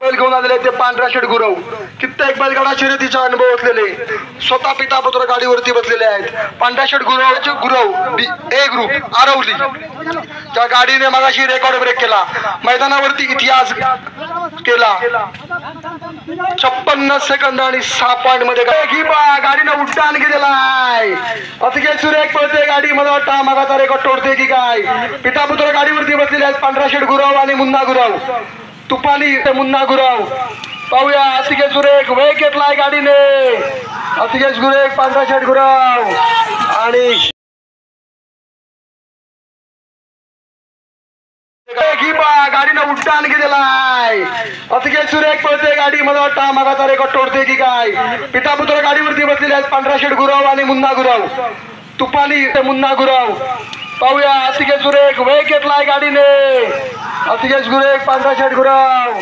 बैल घेऊन आलेले ते पांढरा शेड गुरव कित्येक बैलगाडा शर्यतीचा अनुभव असलेले स्वतः पिता पुत्र गाडीवरती बसलेले आहेत। पांढरा शेड गुरव ए ग्रुप आरवली त्या गाडीने मगाशी रेकॉर्ड ब्रेक केला, मैदानावरती इतिहास केला। 56 सेकंद आणि 6 पॉइंट मध्ये गाडीनं उड्डाण केलेला आहे। अतिशय सुरेख पळते गाडी, मला वाटतं मागाचा रेकॉर्ड तोडते की काय। पिता पुत्र गाडीवरती बसलेले आहेत पांढरा शेड गुरव आणि मुन्ना गुरव, तुपाली मुन्ना गुरव। पाहूया अतिशय सुरेख वेग घेतलाय गाडीने, अतिशय सुरेख पांढरा शेड गुरव आणि गाडीनं उड्डाण केलेला आहे। अतिशय सुरेख पळते गाडी, मला वाटतं मागाचा रेकॉर्ड तोडते की काय। पिता पुत्र गाडीवरती बसलेले आहेत पांढरा शेड गुरव आणि मुन्ना गुरव, तुपाली मुन्ना गुरव। पाहूया अतिशय सुरेख वेग घेतलाय गाडीने, अतिशय सुरेख पांढरा शेड गुरव